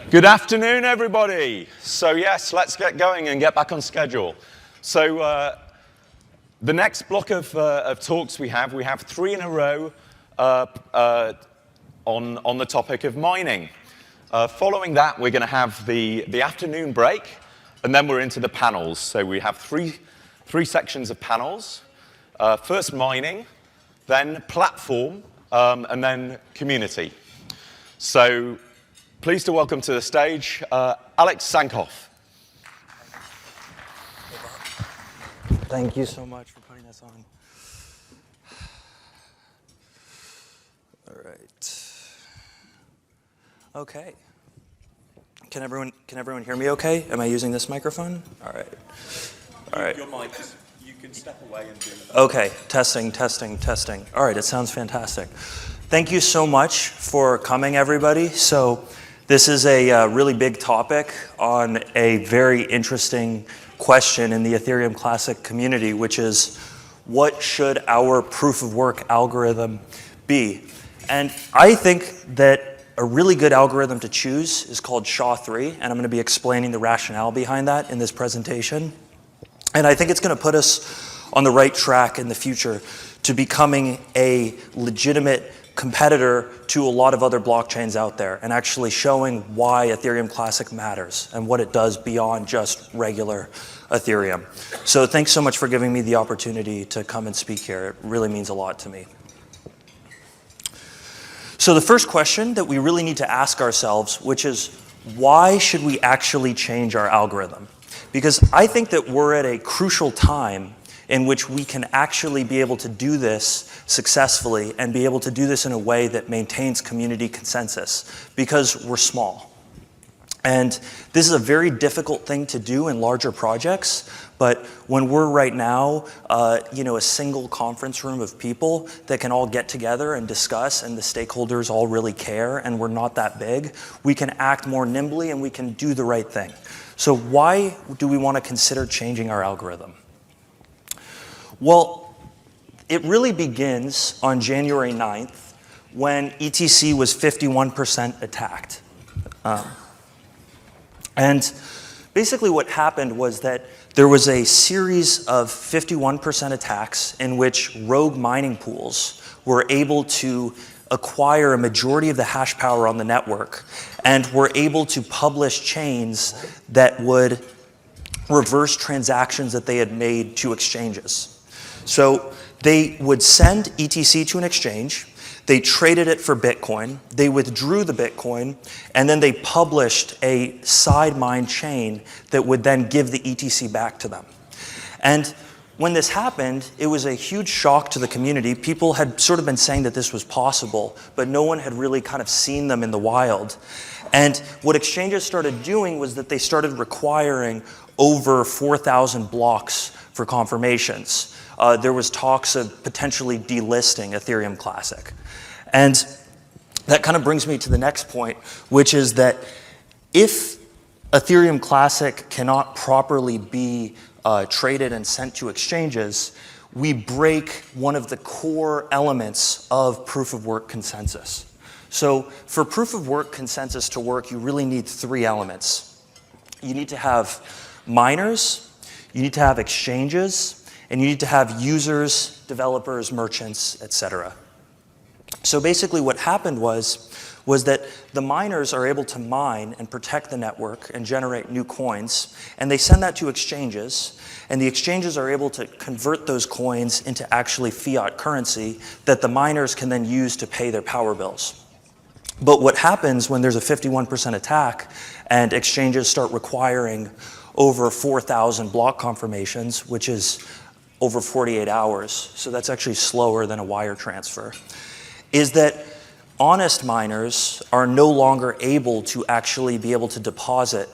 Good afternoon, everybody. So yes, let's get going and get back on schedule. So the next block of talks we have 3 in a row on the topic of mining. Following that, we're going to have the afternoon break, and then we're into the panels. So we have three sections of panels. First mining, then platform, and then community. So pleased to welcome to the stage Tsankov. Thank you so much for putting this on. All right. Okay. Can everyone hear me okay? Am I using this microphone? All right. All right. Your mic, you can step away and do it. Okay. Testing. All right. It sounds fantastic. Thank you so much for coming, everybody. So this is a really big topic on a very interesting question in the Ethereum Classic community, which is, what should our proof of work algorithm be? And I think that a really good algorithm to choose is called SHA3, and I'm going to be explaining the rationale behind that in this presentation. And I think it's going to put us on the right track in the future to becoming a legitimate competitor to a lot of other blockchains out there, and actually showing why Ethereum Classic matters and what it does beyond just regular Ethereum. So thanks so much for giving me the opportunity to come and speak here. It really means a lot to me. So the first question that we really need to ask ourselves, which is, why should we actually change our algorithm? Because I think that we're at a crucial time in which we can actually be able to do this successfully and be able to do this in a way that maintains community consensus, because we're small. And this is a very difficult thing to do in larger projects, but when we're right now, a single conference room of people that can all get together and discuss, and the stakeholders all really care, and we're not that big, we can act more nimbly and we can do the right thing. So why do we want to consider changing our algorithm? Well, it really begins on January 9th when ETC was 51% attacked. And basically what happened was that there was a series of 51% attacks in which rogue mining pools were able to acquire a majority of the hash power on the network and were able to publish chains that would reverse transactions that they had made to exchanges. So they would send ETC to an exchange, they traded it for Bitcoin, they withdrew the Bitcoin, and then they published a side mine chain that would then give the ETC back to them. And when this happened, it was a huge shock to the community. People had sort of been saying that this was possible, but no one had really kind of seen them in the wild. And what exchanges started doing was that they started requiring over 4,000 blocks for confirmations. There was talks of potentially delisting Ethereum Classic. And that kind of brings me to the next point, which is that if Ethereum Classic cannot properly be traded and sent to exchanges, we break one of the core elements of proof of work consensus. So for proof of work consensus to work, you really need 3 elements. You need to have miners, you need to have exchanges, and you need to have users, developers, merchants, etc. So basically what happened was that the miners are able to mine and protect the network and generate new coins, and they send that to exchanges, and the exchanges are able to convert those coins into actually fiat currency that the miners can then use to pay their power bills. But what happens when there's a 51% attack and exchanges start requiring over 4,000 block confirmations, which is over 48 hours, so that's actually slower than a wire transfer, is that honest miners are no longer able to actually be able to deposit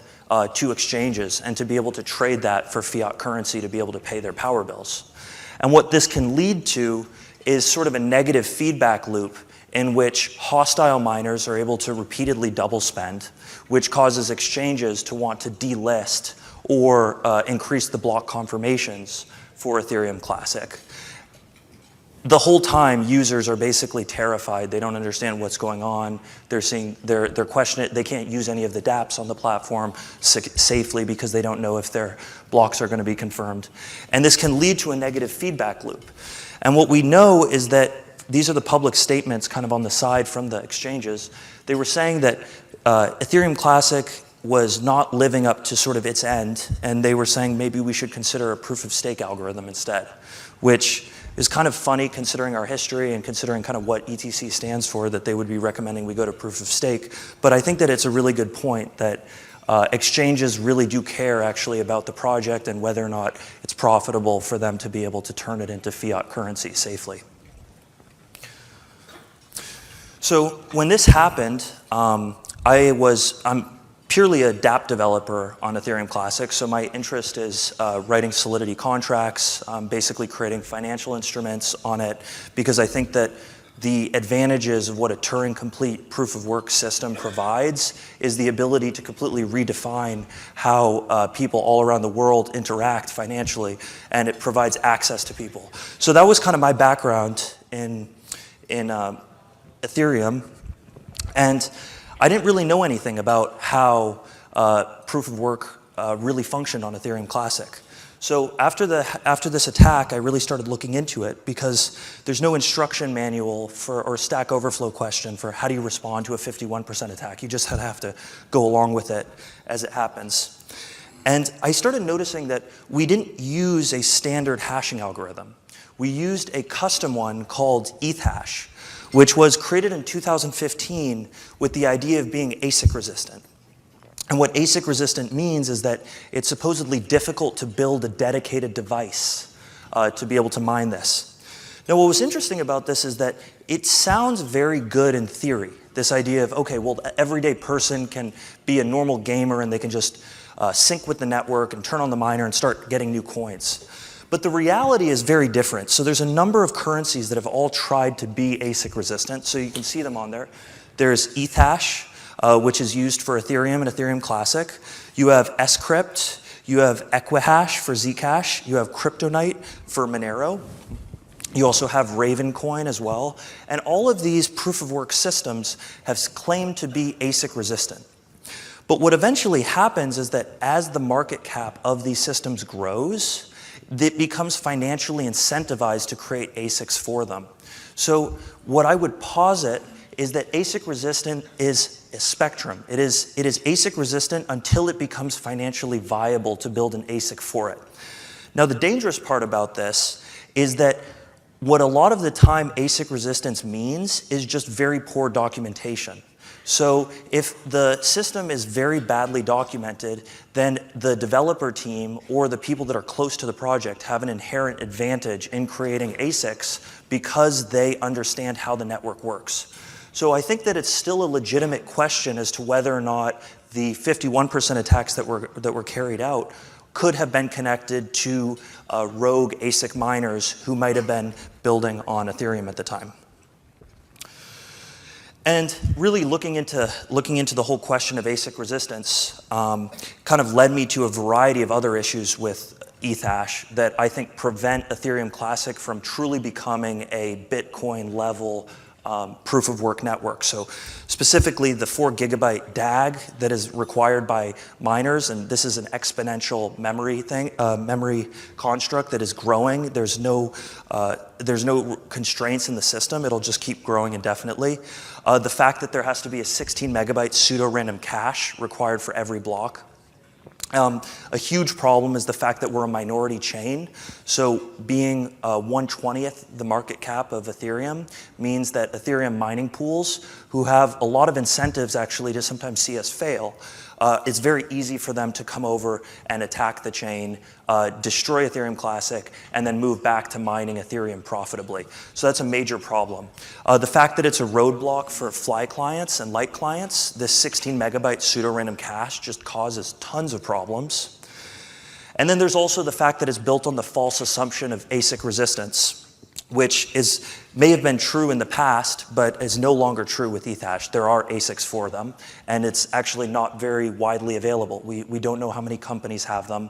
to exchanges and to be able to trade that for fiat currency to be able to pay their power bills. And what this can lead to is sort of a negative feedback loop in which hostile miners are able to repeatedly double spend, which causes exchanges to want to delist or increase the block confirmations for Ethereum Classic. the whole time, users are basically terrified. They don't understand what's going on. They're questioning it. They can't use any of the dApps on the platform safely because they don't know if their blocks are going to be confirmed. And this can lead to a negative feedback loop. And what we know is that these are the public statements kind of on the side from the exchanges. They were saying that Ethereum Classic was not living up to sort of its end, and they were saying maybe we should consider a proof-of-stake algorithm instead, which is kind of funny considering our history and considering kind of what ETC stands for, that they would be recommending we go to proof of stake. But I think that it's a really good point that exchanges really do care actually about the project and whether or not it's profitable for them to be able to turn it into fiat currency safely. So when this happened, I'm purely a dApp developer on Ethereum Classic, so my interest is writing Solidity contracts, basically creating financial instruments on it, because I think that the advantages of what a Turing-complete proof-of-work system provides is the ability to completely redefine how people all around the world interact financially, and it provides access to people. So that was kind of my background in Ethereum, and I didn't really know anything about how proof of work really functioned on Ethereum Classic. So after this attack, I really started looking into it because there's no instruction manual or Stack Overflow question for how do you respond to a 51% attack. You just have to go along with it as it happens. And I started noticing that we didn't use a standard hashing algorithm. We used a custom one called ETHash, which was created in 2015 with the idea of being ASIC resistant. And what ASIC resistant means is that it's supposedly difficult to build a dedicated device to be able to mine this. Now, what was interesting about this is that it sounds very good in theory, this idea of, okay, well, the everyday person can be a normal gamer and they can just sync with the network and turn on the miner and start getting new coins. But the reality is very different. So there's a number of currencies that have all tried to be ASIC resistant. So you can see them on there. There's ETHash, which is used for Ethereum and Ethereum Classic. You have Scrypt. You have Equihash for Zcash. You have Kryptonite for Monero. You also have Ravencoin as well. And all of these proof-of-work systems have claimed to be ASIC resistant. But what eventually happens is that as the market cap of these systems grows, it becomes financially incentivized to create ASICs for them. So what I would posit is that ASIC resistant is a spectrum. It is ASIC resistant until it becomes financially viable to build an ASIC for it. Now, the dangerous part about this is that what a lot of the time ASIC resistance means is just very poor documentation. So if the system is very badly documented, then the developer team or the people that are close to the project have an inherent advantage in creating ASICs because they understand how the network works. So I think that it's still a legitimate question as to whether or not the 51% attacks that were carried out could have been connected to rogue ASIC miners who might have been building on Ethereum at the time. And really looking into the whole question of ASIC resistance kind of led me to a variety of other issues with ETHash that I think prevent Ethereum Classic from truly becoming a Bitcoin level proof of work network. So specifically the 4 gigabyte DAG that is required by miners, and this is an exponential memory construct that is growing. There's no constraints in the system. It'll just keep growing indefinitely. The fact that there has to be a 16 megabyte pseudo-random cache required for every block. A huge problem is the fact that we're a minority chain. So being 1/20th the market cap of Ethereum means that Ethereum mining pools, who have a lot of incentives actually to sometimes see us fail, it's very easy for them to come over and attack the chain, destroy Ethereum Classic, and then move back to mining Ethereum profitably. So that's a major problem. The fact that it's a roadblock for Fly clients and Light clients, this 16 megabyte pseudo-random cache just causes tons of problems. And then there's also the fact that it's built on the false assumption of ASIC resistance, which may have been true in the past, but is no longer true with ETHash. There are ASICs for them, and it's actually not very widely available. We don't know how many companies have them.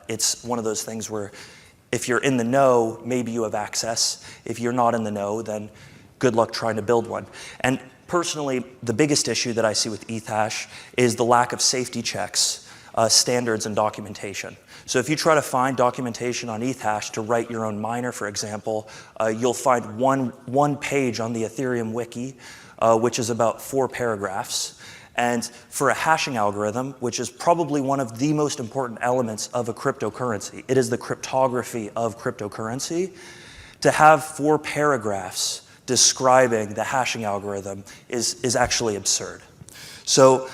It's one of those things where if you're in the know, maybe you have access. If you're not in the know, then good luck trying to build one. And personally, the biggest issue that I see with ETH is the lack of safety checks, standards, and documentation. So if you try to find documentation on ETH to write your own miner, for example, you'll find one page on the Ethereum wiki, which is about 4 paragraphs. And for a hashing algorithm, which is probably one of the most important elements of a cryptocurrency, it is the cryptography of cryptocurrency, to have 4 paragraphs describing the hashing algorithm is actually absurd. So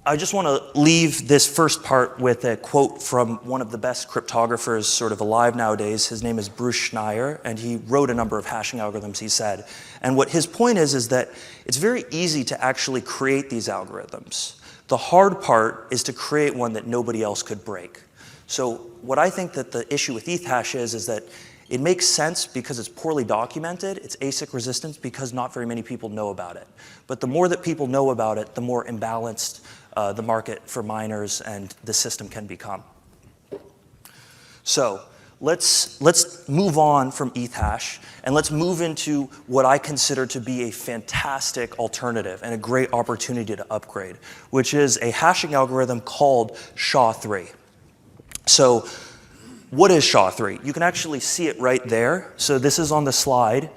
I just want to leave this first part with a quote from one of the best cryptographers sort of alive nowadays. His name is Bruce Schneier, and he wrote a number of hashing algorithms, he said. And what his point is that it's very easy to actually create these algorithms. The hard part is to create one that nobody else could break. So what I think that the issue with ETH is that it makes sense because it's poorly documented. It's ASIC resistant because not very many people know about it. But the more that people know about it, the more imbalanced the market for miners and the system can become. So let's move on from ETH and let's move into what I consider to be a fantastic alternative and a great opportunity to upgrade, which is a hashing algorithm called SHA3. So what is SHA3? You can actually see it right there. So this is on the slide.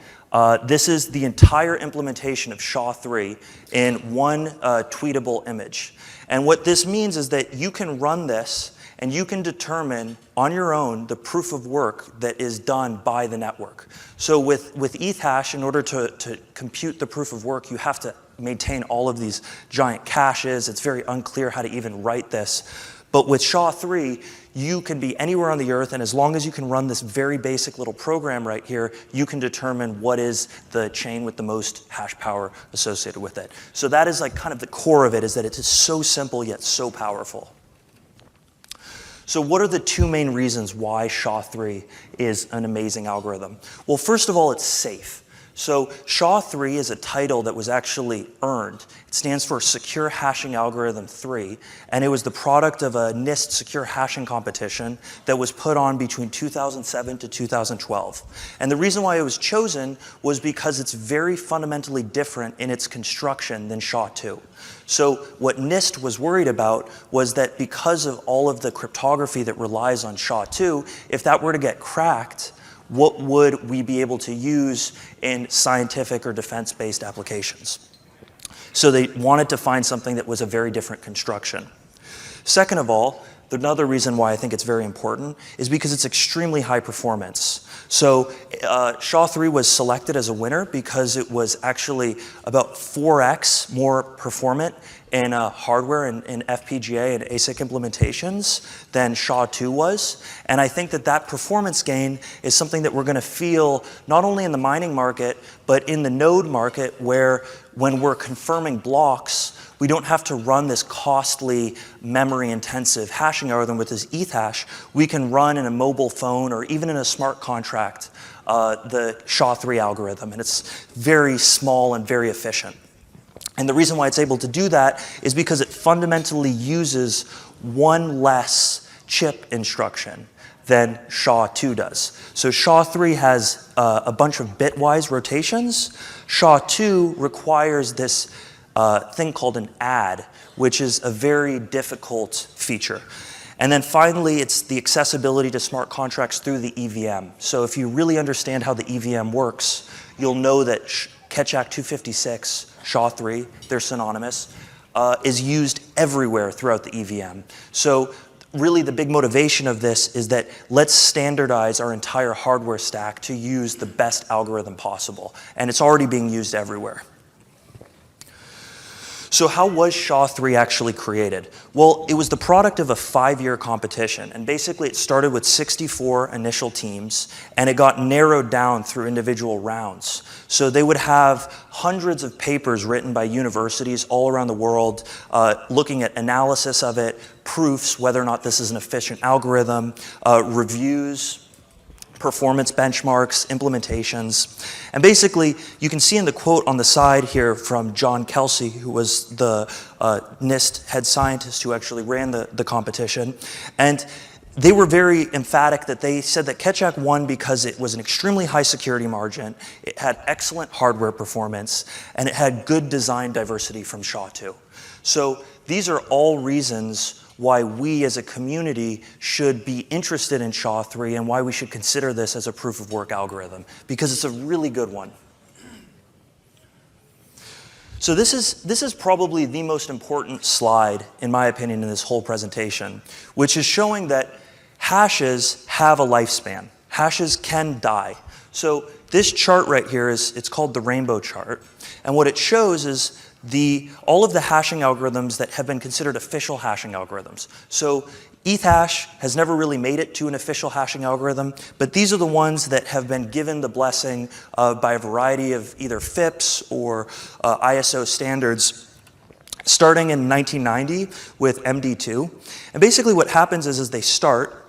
This is the entire implementation of SHA3 in one tweetable image. And what this means is that you can run this and you can determine on your own the proof of work that is done by the network. So with ETH, in order to compute the proof of work, you have to maintain all of these giant caches. It's very unclear how to even write this. But with SHA3, you can be anywhere on the earth, and as long as you can run this very basic little program right here, you can determine what is the chain with the most hash power associated with it. So that is like kind of the core of it, is that it is so simple yet so powerful. So what are the 2 main reasons why SHA3 is an amazing algorithm? Well, first of all, it's safe. So SHA3 is a title that was actually earned. It stands for Secure Hashing Algorithm 3, and it was the product of a NIST secure hashing competition that was put on between 2007 to 2012. And the reason why it was chosen was because it's very fundamentally different in its construction than SHA2. So what NIST was worried about was that because of all of the cryptography that relies on SHA2, if that were to get cracked, what would we be able to use in scientific or defense-based applications? So they wanted to find something that was a very different construction. Second of all, another reason why I think it's very important is because it's extremely high performance. So SHA3 was selected as a winner because it was actually about 4x more performant in hardware and in FPGA and ASIC implementations than SHA2 was. And I think that that performance gain is something that we're going to feel not only in the mining market, but in the node market, where when we're confirming blocks, we don't have to run this costly, memory-intensive hashing algorithm with this ETH. We can run in a mobile phone or even in a smart contract the SHA3 algorithm, and it's very small and very efficient. And the reason why it's able to do that is because it fundamentally uses one less chip instruction than SHA2 does. So SHA3 has a bunch of bitwise rotations. SHA2 requires this thing called an add, which is a very difficult feature. And then finally, it's the accessibility to smart contracts through the EVM. So if you really understand how the EVM works, you'll know that Ketchak 256, SHA3, they're synonymous, is used everywhere throughout the EVM. So really the big motivation of this is that let's standardize our entire hardware stack to use the best algorithm possible. And it's already being used everywhere. So how was SHA3 actually created? Well, it was the product of a 5-year competition. And basically it started with 64 initial teams, and it got narrowed down through individual rounds. So they would have hundreds of papers written by universities all around the world looking at analysis of it, proofs, whether or not this is an efficient algorithm, reviews, performance benchmarks, implementations. And basically, you can see in the quote on the side here from John Kelsey, who was the NIST head scientist who actually ran the competition. And they were very emphatic that they said that Keccak won because it was an extremely high security margin, it had excellent hardware performance, and it had good design diversity from SHA-2. So these are all reasons why we as a community should be interested in SHA-3 and why we should consider this as a proof of work algorithm, because it's a really good one. So this is probably the most important slide, in my opinion, in this whole presentation, which is showing that hashes have a lifespan. Hashes can die. So this chart right here it's called the rainbow chart. And what it shows is all of the hashing algorithms that have been considered official hashing algorithms. So ETHASH has never really made it to an official hashing algorithm, but these are the ones that have been given the blessing by a variety of either FIPS or ISO standards, starting in 1990 with MD2. And basically what happens is they start,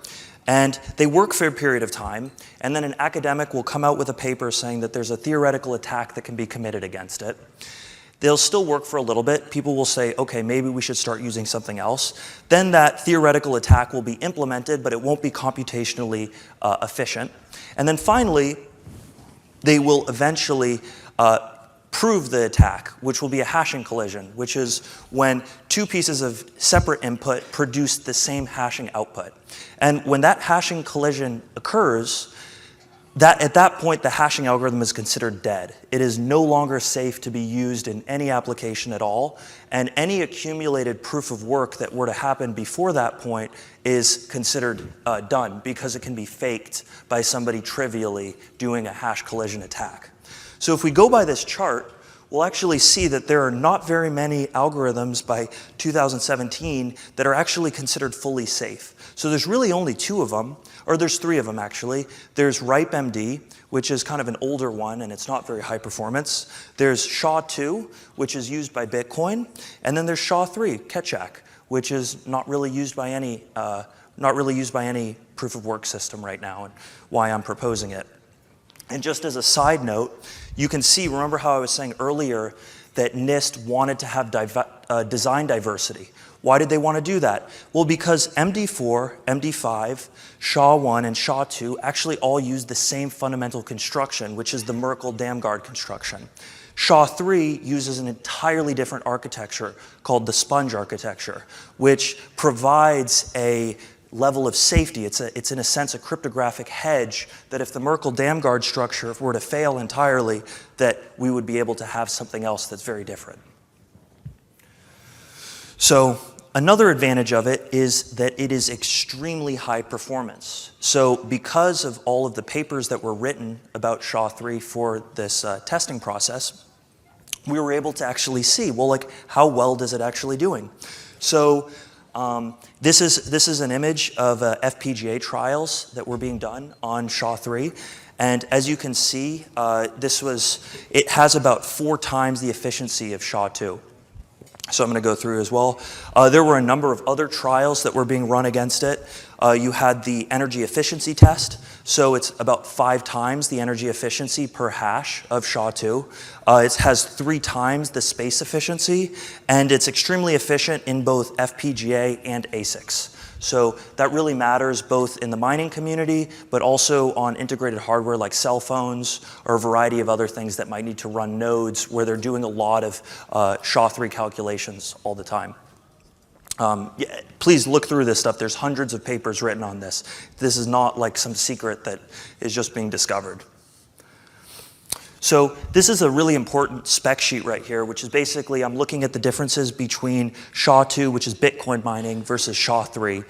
and they work for a period of time, and then an academic will come out with a paper saying that there's a theoretical attack that can be committed against it. They'll still work for a little bit. People will say, okay, maybe we should start using something else. Then that theoretical attack will be implemented, but it won't be computationally efficient. And then finally, they will eventually prove the attack, which will be a hashing collision, which is when two pieces of separate input produce the same hashing output. And when that hashing collision occurs, at that point, the hashing algorithm is considered dead. It is no longer safe to be used in any application at all, and any accumulated proof of work that were to happen before that point is considered done, because it can be faked by somebody trivially doing a hash collision attack. So if we go by this chart, we'll actually see that there are not very many algorithms by 2017 that are actually considered fully safe. So there's really only two of them, or there's three of them actually. There's RIPE-MD, which is kind of an older one and it's not very high performance. There's SHA-2, which is used by Bitcoin, and then there's SHA-3, Keccak, which is not really used by any proof of work system right now, and why I'm proposing it. And just as a side note, you can see, remember how I was saying earlier that NIST wanted to have design diversity. Why did they want to do that? Well, because MD4, MD5, SHA-1, and SHA-2 actually all use the same fundamental construction, which is the Merkle-Damgard construction. SHA-3 uses an entirely different architecture called the sponge architecture, which provides a level of safety. It's in a sense a cryptographic hedge that if the Merkle-Damgard structure were to fail entirely, that we would be able to have something else that's very different. So another advantage of it is that it is extremely high performance. So because of all of the papers that were written about SHA-3 for this testing process, we were able to actually see, well, like, how well is it actually doing? So this is an image of FPGA trials that were being done on SHA-3. And as you can see, it has about 4 times the efficiency of SHA-2. So I'm going to go through as well. There were a number of other trials that were being run against it. You had the energy efficiency test. So it's about 5 times the energy efficiency per hash of SHA-2. It has 3 times the space efficiency, and it's extremely efficient in both FPGA and ASICs. So that really matters both in the mining community, but also on integrated hardware like cell phones or a variety of other things that might need to run nodes where they're doing a lot of SHA-3 calculations all the time. Yeah, please look through this stuff. There's hundreds of papers written on this. This is not like some secret that is just being discovered. So this is a really important spec sheet right here, which is basically I'm looking at the differences between SHA-2, which is Bitcoin mining, versus SHA-3.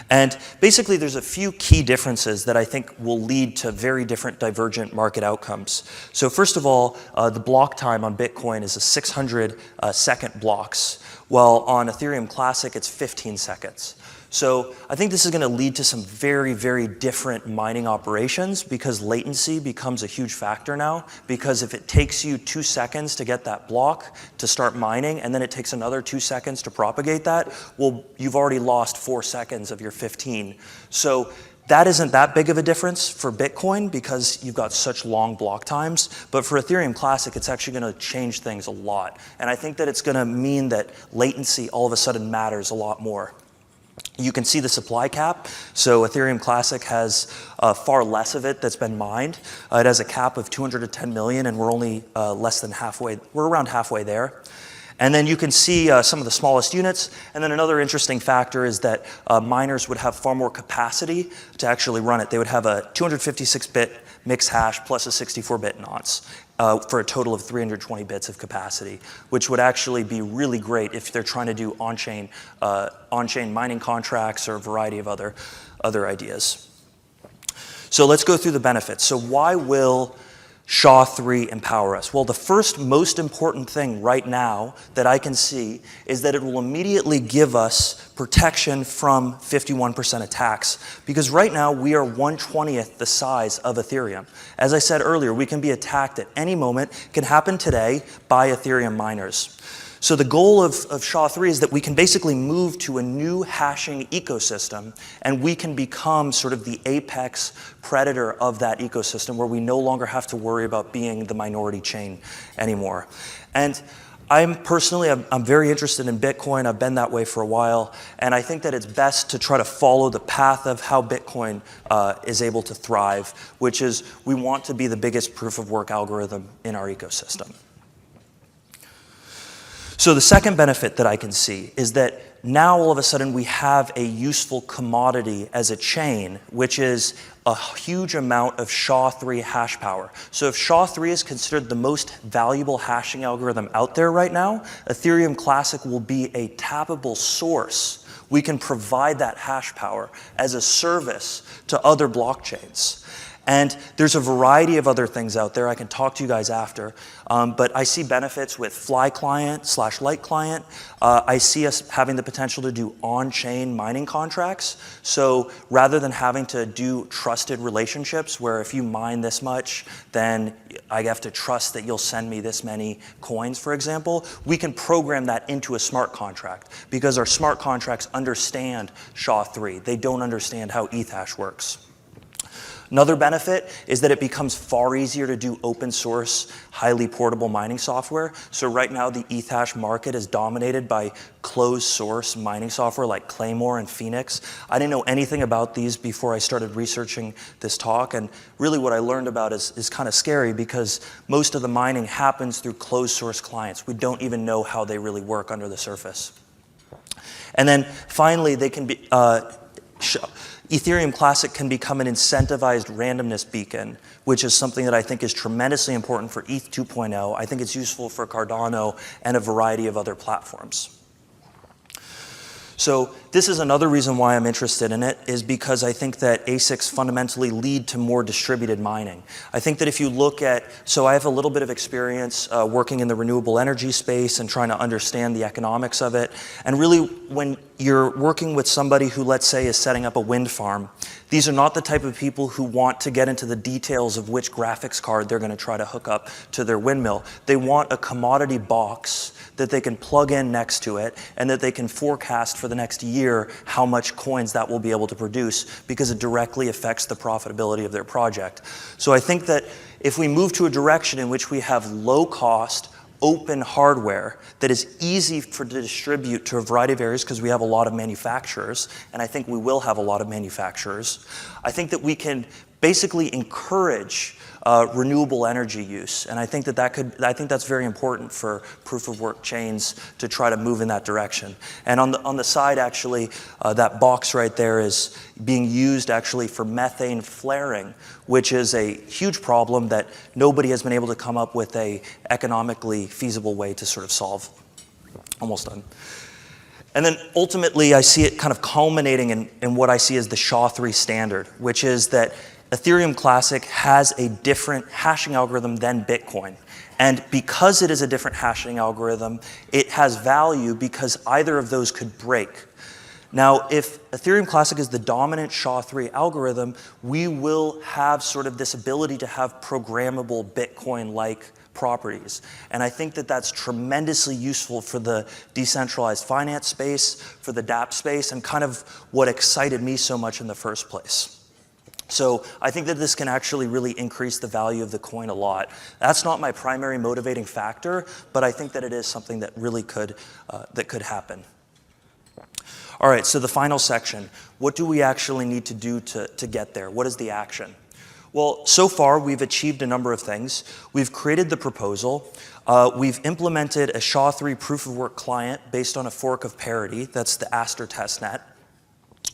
And basically there's a few key differences that I think will lead to very different divergent market outcomes. So first of all, the block time on Bitcoin is a 600 second blocks, while on Ethereum Classic it's 15 seconds. So I think this is going to lead to some very, very different mining operations because latency becomes a huge factor now. Because if it takes you 2 seconds to get that block to start mining, and then it takes another 2 seconds to propagate that, well, you've already lost 4 seconds of your 15. So that isn't that big of a difference for Bitcoin because you've got such long block times. But for Ethereum Classic, it's actually going to change things a lot. And I think that it's going to mean that latency all of a sudden matters a lot more. You can see the supply cap. So Ethereum Classic has far less of it that's been mined. It has a cap of 210 million, and we're only less than halfway. We're around halfway there. And then you can see some of the smallest units. And then another interesting factor is that miners would have far more capacity to actually run it. They would have a 256-bit mixed hash plus a 64-bit nonce. For a total of 320 bits of capacity, which would actually be really great if they're trying to do on-chain mining contracts or a variety of other ideas. So let's go through the benefits. So why will SHA3 empower us? Well, the first most important thing right now that I can see is that it will immediately give us protection from 51% attacks, because right now we are 1/20th the size of Ethereum. As I said earlier, we can be attacked at any moment. It can happen today by Ethereum miners. So the goal of SHA3 is that we can basically move to a new hashing ecosystem, and we can become sort of the apex predator of that ecosystem, where we no longer have to worry about being the minority chain anymore. And I'm very interested in Bitcoin. I've been that way for a while, and I think that it's best to try to follow the path of how Bitcoin is able to thrive, which is we want to be the biggest proof of work algorithm in our ecosystem. So the second benefit that I can see is that now all of a sudden we have a useful commodity as a chain, which is a huge amount of SHA3 hash power. So if SHA3 is considered the most valuable hashing algorithm out there right now, Ethereum Classic will be a tappable source. We can provide that hash power as a service to other blockchains. And there's a variety of other things out there. I can talk to you guys after. But I see benefits with Fly Client / Light Client. I see us having the potential to do on-chain mining contracts. So rather than having to do trusted relationships where if you mine this much, then I have to trust that you'll send me this many coins, for example, we can program that into a smart contract, because our smart contracts understand SHA3. They don't understand how ETH works. Another benefit is that it becomes far easier to do open source, highly portable mining software. So right now the ETH market is dominated by closed source mining software like Claymore and Phoenix. I didn't know anything about these before I started researching this talk, and really what I learned about is kind of scary, because most of the mining happens through closed source clients. We don't even know how they really work under the surface. And then finally, they can be Ethereum Classic can become an incentivized randomness beacon, which is something that I think is tremendously important for ETH 2.0. I think it's useful for Cardano and a variety of other platforms. So this is another reason why I'm interested in it, is because I think that ASICs fundamentally lead to more distributed mining. I think that if you look at, so I have a little bit of experience working in the renewable energy space and trying to understand the economics of it. And really, when you're working with somebody who, let's say, is setting up a wind farm, these are not the type of people who want to get into the details of which graphics card they're going to try to hook up to their windmill. They want a commodity box that they can plug in next to it, and that they can forecast for the next year how much coins that will be able to produce, because it directly affects the profitability of their project. So I think that if we move to a direction in which we have low cost, open hardware that is easy to distribute to a variety of areas, because we have a lot of manufacturers, and I think we will have a lot of manufacturers, I think that we can basically encourage renewable energy use. And I think that's very important for proof of work chains to try to move in that direction. And on the side, actually, that box right there is being used actually for methane flaring, which is a huge problem that nobody has been able to come up with a economically feasible way to sort of solve. Almost done. And then ultimately, I see it kind of culminating in what I see as the SHA3 standard, which is that Ethereum Classic has a different hashing algorithm than Bitcoin. And because it is a different hashing algorithm, it has value because either of those could break. Now, if Ethereum Classic is the dominant SHA3 algorithm, we will have sort of this ability to have programmable Bitcoin-like properties. And I think that that's tremendously useful for the decentralized finance space, for the dApp space, and kind of what excited me so much in the first place. So I think that this can actually really increase the value of the coin a lot. That's not my primary motivating factor, but I think that it is something that really could happen. All right, so the final section. What do we actually need to do to get there? What is the action? Well, so far we've achieved a number of things. We've created the proposal. We've implemented a SHA3 proof of work client based on a fork of Parity. That's the Aster testnet.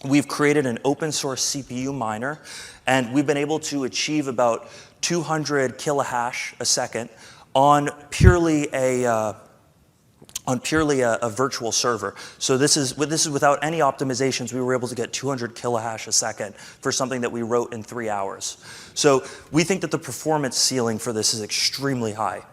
We've created an open source CPU miner, and we've been able to achieve about 200 kilohash a second on purely a virtual server. So this is without any optimizations. We were able to get 200 kilohash a second for something that we wrote in 3 hours. So we think that the performance ceiling for this is extremely high.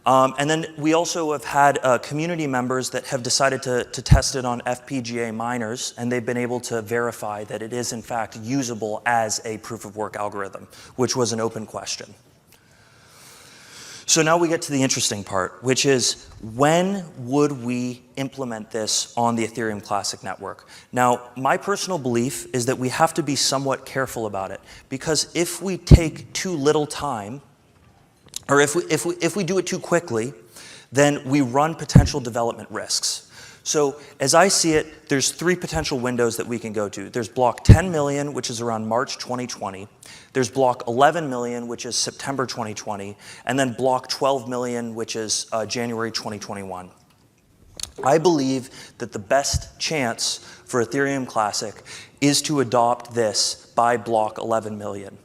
And then we also have had community members that have decided to test it on FPGA miners, and they've been able to verify that it is in fact usable as a proof of work algorithm, which was an open question. So now we get to the interesting part, which is when would we implement this on the Ethereum Classic network? Now, my personal belief is that we have to be somewhat careful about it, because if we take too little time, or if we do it too quickly, then we run potential development risks. So as I see it, there's 3 potential windows that we can go to. There's block 10 million, which is around March 2020. There's block 11 million, which is September 2020. And then block 12 million, which is January 2021. I believe that the best chance for Ethereum Classic is to adopt this by block 11 million.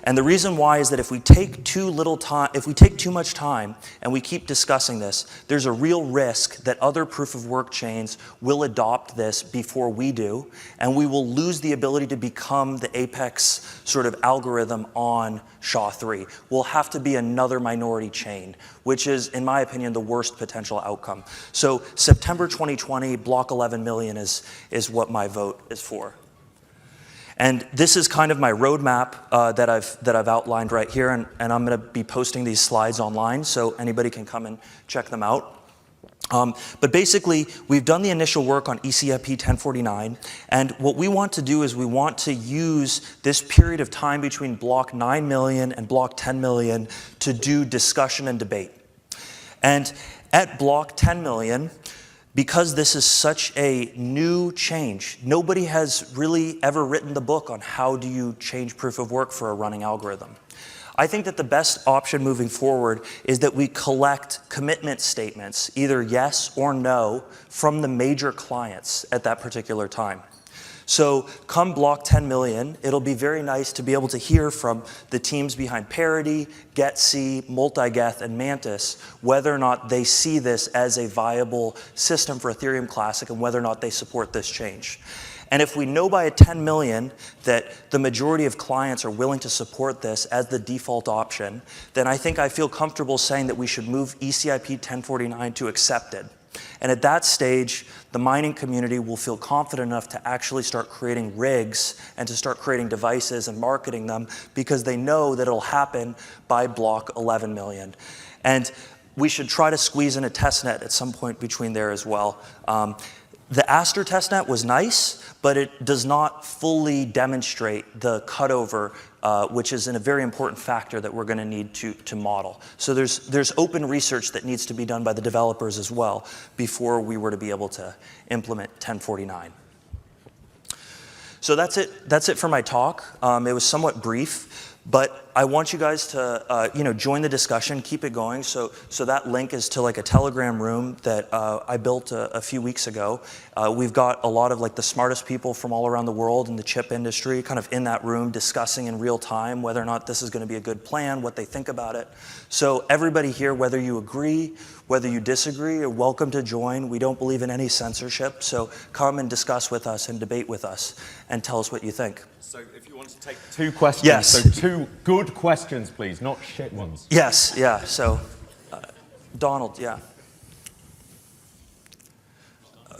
And the reason why is that if we take too much time and we keep discussing this, there's a real risk that other proof of work chains will adopt this before we do, and we will lose the ability to become the apex sort of algorithm on SHA-3. We'll have to be another minority chain, which is, in my opinion, the worst potential outcome. So September 2020, block 11 million is what my vote is for. And this is kind of my roadmap that I've outlined right here, and I'm going to be posting these slides online so anybody can come and check them out. But basically, we've done the initial work on ECIP 1049, and what we want to do is we want to use this period of time between block 9 million and block 10 million to do discussion and debate. And at block 10 million, because this is such a new change, nobody has really ever written the book on how do you change proof of work for a running algorithm. I think that the best option moving forward is that we collect commitment statements, either yes or no, from the major clients at that particular time. So come block 10 million, it'll be very nice to be able to hear from the teams behind Parity, GetC, Multigeth, and Mantis whether or not they see this as a viable system for Ethereum Classic and whether or not they support this change. And if we know by a 10 million that the majority of clients are willing to support this as the default option, then I think I feel comfortable saying that we should move ECIP 1049 to accepted. And at that stage, the mining community will feel confident enough to actually start creating rigs and to start creating devices and marketing them because they know that it'll happen by block 11 million. And we should try to squeeze in a testnet at some point between there as well. The Aster testnet was nice, but it does not fully demonstrate the cutover, which is a very important factor that we're going to need to model. So there's open research that needs to be done by the developers as well before we were to be able to implement 1049. So that's it for my talk. It was somewhat brief. But I want you guys to join the discussion, keep it going. So that link is to like a Telegram room that I built a few weeks ago. We've got a lot of like the smartest people from all around the world in the chip industry kind of in that room discussing in real time whether or not this is going to be a good plan, what they think about it. So everybody here, whether you agree, whether you disagree, you're welcome to join. We don't believe in any censorship. So come and discuss with us and debate with us and tell us what you think. So if you want to take 2 questions, yes. So 2 good questions, please, not shit ones. Yes, yeah, so Donald, yeah.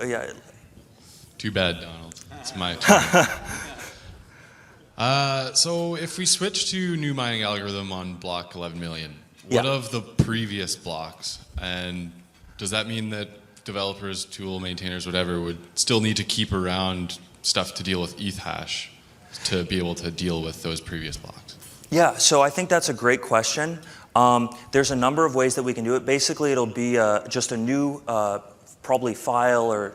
Yeah. Too bad, Donald. It's my turn. So if we switch to new mining algorithm on block 11 million, what of the previous blocks? And does that mean that developers, tool maintainers, whatever, would still need to keep around stuff to deal with ETH hash to be able to deal with those previous blocks? Yeah, so I think that's a great question. There's a number of ways that we can do it. Basically, it'll be just a new probably file or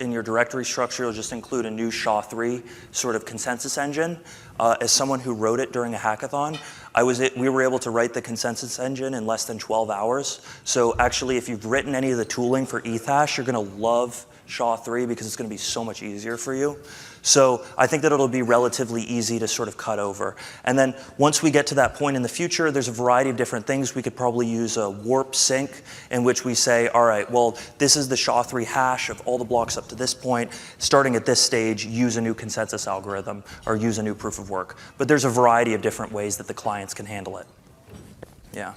in your directory structure, you'll just include a new SHA3 sort of consensus engine. As someone who wrote it during a hackathon, we were able to write the consensus engine in less than 12 hours. So actually, if you've written any of the tooling for EThash, you're going to love SHA3 because it's going to be so much easier for you. So I think that it'll be relatively easy to sort of cut over. And then once we get to that point in the future, there's a variety of different things. We could probably use a warp sync in which we say, all right, well, this is the SHA3 hash of all the blocks up to this point. Starting at this stage, use a new consensus algorithm or use a new proof of work. But there's a variety of different ways that the clients can handle it. Yeah.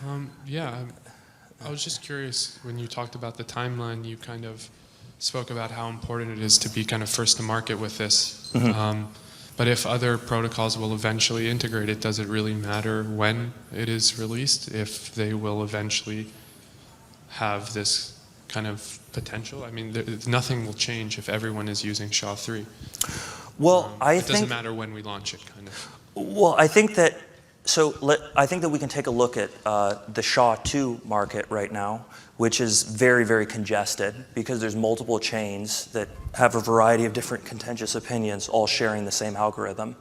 I was just curious, when you talked about the timeline, you kind of spoke about how important it is to be kind of first to market with this. But if other protocols will eventually integrate it, does it really matter when it is released, if they will eventually have this kind of potential? I mean, nothing will change if everyone is using SHA-3. Well, it doesn't matter when we launch it, kind of. Well, I think that, I think that we can take a look at the SHA-2 market right now, which is very, very congested because there's multiple chains that have a variety of different contentious opinions, all sharing the same algorithm.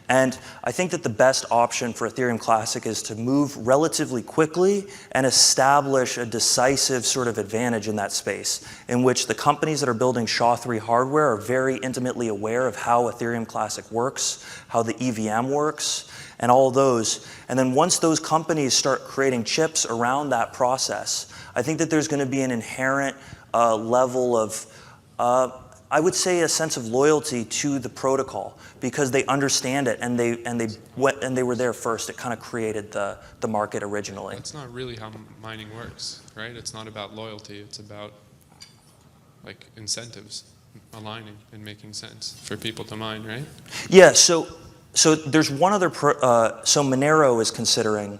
And I think that the best option for Ethereum Classic is to move relatively quickly and establish a decisive sort of advantage in that space, in which the companies that are building SHA-3 hardware are very intimately aware of how Ethereum Classic works, how the EVM works, and all those. And then once those companies start creating chips around that process, I think that there's going to be an inherent level of, I would say, a sense of loyalty to the protocol because they understand it and they were there first. It kind of created the market originally. That's not really how mining works, right? It's not about loyalty. It's about like incentives aligning and making sense for people to mine, right? Yeah. So there's one other. So Monero is considering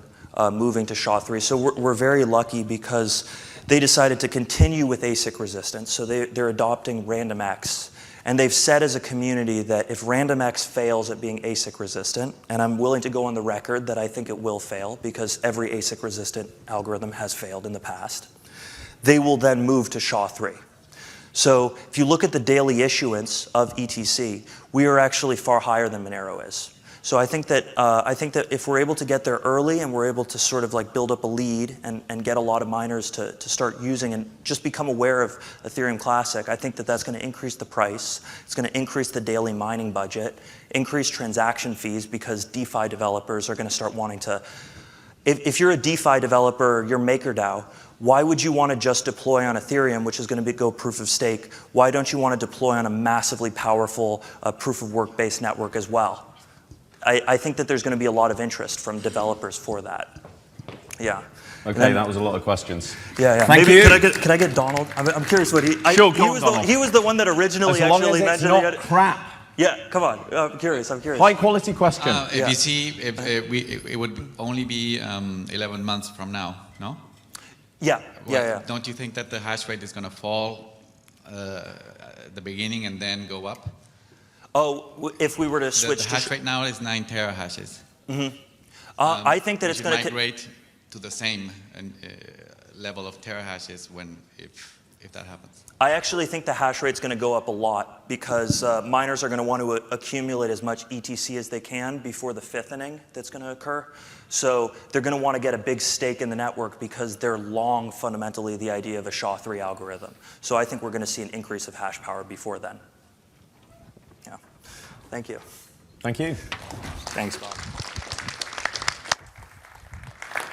moving to SHA-3. So we're very lucky because they decided to continue with ASIC resistance. So they're adopting RandomX. And they've said as a community that if RandomX fails at being ASIC resistant, and I'm willing to go on the record that I think it will fail because every ASIC resistant algorithm has failed in the past, they will then move to SHA-3. So if you look at the daily issuance of ETC, we are actually far higher than Monero is. So I think that if we're able to get there early and we're able to sort of like build up a lead and get a lot of miners to start using and just become aware of Ethereum Classic, I think that that's going to increase the price. It's going to increase the daily mining budget, increase transaction fees because DeFi developers are going to start wanting to. If you're a DeFi developer, you're MakerDAO, why would you want to just deploy on Ethereum, which is going to go proof of stake? Why don't you want to deploy on a massively powerful proof of work based network as well? I think that there's going to be a lot of interest from developers for that. Yeah. Okay, that was a lot of questions. Yeah. Thank Maybe you. Could I get Donald? I'm curious what he. Sure, go on, Donald. He was the one that originally as long actually as it's mentioned. not crap. Yeah, come on. I'm curious. High quality question. If you see, it would only be 11 months from now, no? Yeah. Don't you think that the hash rate is going to fall at the beginning and then go up? Oh, if we were to switch the hash rate now is 9 terahashes. Mm-hmm. I think that it's going to migrate to the same level of terahashes if that happens. I actually think the hash rate's going to go up a lot because miners are going to want to accumulate as much ETC as they can before the fifth inning that's going to occur. So they're going to want to get a big stake in the network because they're long fundamentally the idea of a SHA-3 algorithm. So I think we're going to see an increase of hash power before then. Yeah. Thank you. Thank you. Thanks, Bob.